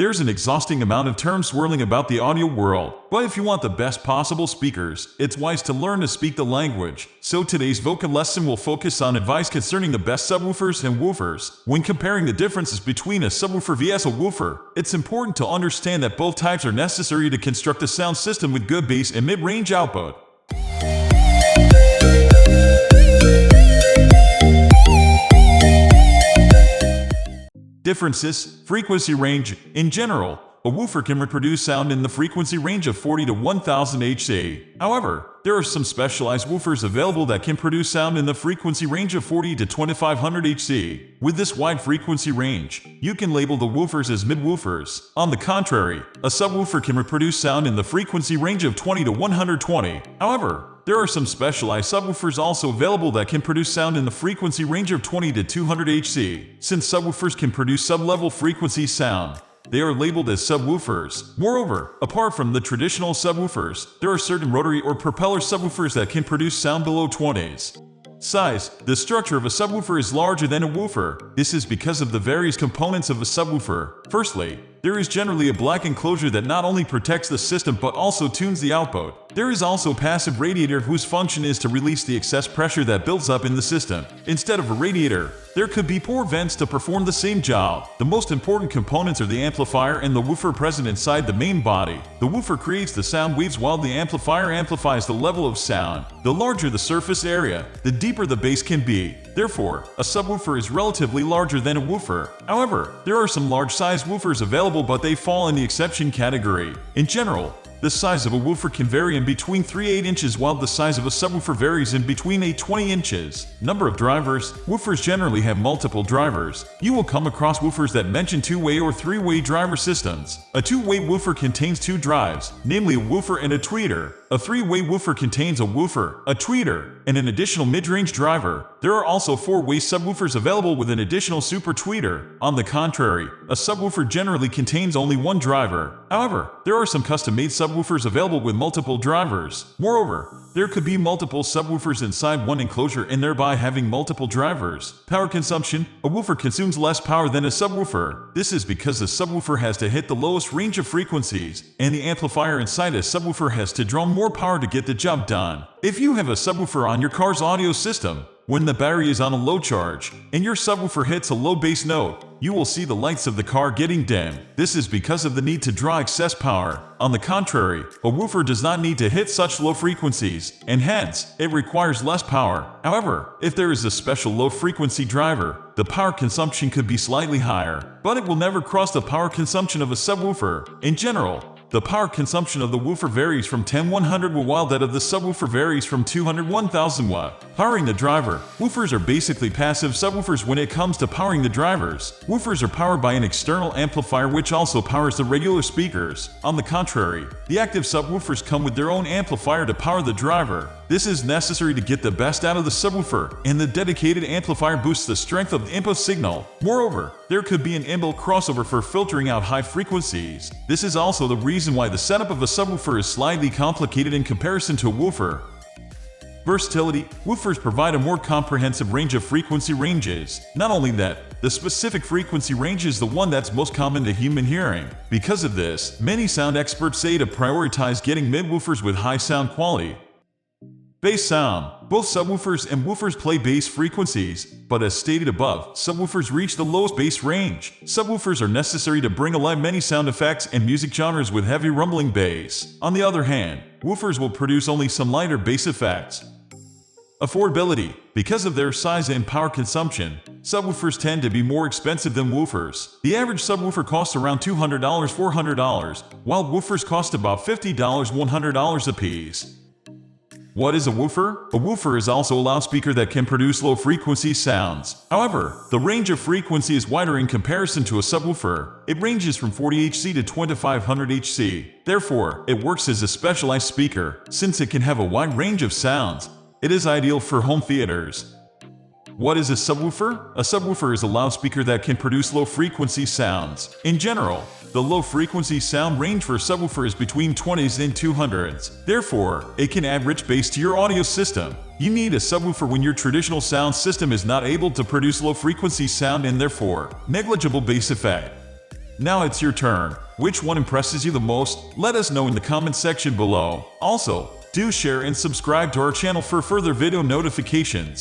There's an exhausting amount of terms swirling about the audio world, but if you want the best possible speakers, it's wise to learn to speak the language. So today's vocab lesson will focus on advice concerning the best subwoofers and woofers. When comparing the differences between a subwoofer vs a woofer, it's important to understand that both types are necessary to construct a sound system with good bass and mid-range output. Differences. Frequency range. In general, a woofer can reproduce sound in the frequency range of 40 to 1000 Hz. However, there are some specialized woofers available that can produce sound in the frequency range of 40 to 2500 Hz. With this wide frequency range, you can label the woofers as mid-woofers. On the contrary, a subwoofer can reproduce sound in the frequency range of 20 to 120. However, there are some specialized subwoofers also available that can produce sound in the frequency range of 20 to 200 Hz. Since subwoofers can produce sub-level frequency sound, they are labeled as subwoofers. Moreover, apart from the traditional subwoofers, there are certain rotary or propeller subwoofers that can produce sound below 20s. Size. The structure of a subwoofer is larger than a woofer. This is because of the various components of a subwoofer. Firstly, there is generally a black enclosure that not only protects the system but also tunes the output. There is also a passive radiator whose function is to release the excess pressure that builds up in the system. Instead of a radiator, there could be pore vents to perform the same job. The most important components are the amplifier and the woofer present inside the main body. The woofer creates the sound waves while the amplifier amplifies the level of sound. The larger the surface area, the deeper the bass can be. Therefore, a subwoofer is relatively larger than a woofer. However, there are some large-sized woofers available, but they fall in the exception category. In general, the size of a woofer can vary in between 3 to 8 inches, while the size of a subwoofer varies in between 8 to 20 inches. Number of drivers. Woofers generally have multiple drivers. You will come across woofers that mention 2-way or 3-way driver systems. A 2-way woofer contains 2 drives, namely a woofer and a tweeter. A 3-way woofer contains a woofer, a tweeter, and an additional mid-range driver. There are also 4-way subwoofers available with an additional super tweeter. On the contrary, a subwoofer generally contains only 1 driver. However, there are some custom-made subwoofers available with multiple drivers. Moreover, there could be multiple subwoofers inside one enclosure and thereby having multiple drivers. Power consumption. A woofer consumes less power than a subwoofer. This is because a subwoofer has to hit the lowest range of frequencies, and the amplifier inside a subwoofer has to draw more power to get the job done. If you have a subwoofer on your car's audio system, when the battery is on a low charge, and your subwoofer hits a low bass note, you will see the lights of the car getting dim. This is because of the need to draw excess power. On the contrary, a woofer does not need to hit such low frequencies, and hence, it requires less power. However, if there is a special low-frequency driver, the power consumption could be slightly higher, but it will never cross the power consumption of a subwoofer. In general, the power consumption of the woofer varies from 10-100 W, while that of the subwoofer varies from 200-1000 W. Powering the driver. Woofers are basically passive subwoofers when it comes to powering the drivers. Woofers are powered by an external amplifier which also powers the regular speakers. On the contrary, the active subwoofers come with their own amplifier to power the driver. This is necessary to get the best out of the subwoofer, and the dedicated amplifier boosts the strength of the input signal. Moreover, there could be an inbuilt crossover for filtering out high frequencies. This is also the reason why the setup of a subwoofer is slightly complicated in comparison to a woofer. Versatility. Woofers provide a more comprehensive range of frequency ranges. Not only that, the specific frequency range is the one that's most common to human hearing. Because of this, many sound experts say to prioritize getting mid-woofers with high sound quality. Bass sound. Both subwoofers and woofers play bass frequencies, but as stated above, subwoofers reach the lowest bass range. Subwoofers are necessary to bring alive many sound effects and music genres with heavy rumbling bass. On the other hand, woofers will produce only some lighter bass effects. Affordability. Because of their size and power consumption, subwoofers tend to be more expensive than woofers. The average subwoofer costs around $200 $400, while woofers cost about $50 $100 apiece. What is a woofer? A woofer is also a loudspeaker that can produce low-frequency sounds. However, the range of frequency is wider in comparison to a subwoofer. It ranges from 40 Hz to 2500 Hz. Therefore, it works as a specialized speaker. Since it can have a wide range of sounds, it is ideal for home theaters. What is a subwoofer? A subwoofer is a loudspeaker that can produce low-frequency sounds. In general, the low-frequency sound range for a subwoofer is between 20s and 200s. Therefore, it can add rich bass to your audio system. You need a subwoofer when your traditional sound system is not able to produce low-frequency sound and therefore negligible bass effect. Now it's your turn. Which one impresses you the most? Let us know in the comment section below. Also, do share and subscribe to our channel for further video notifications.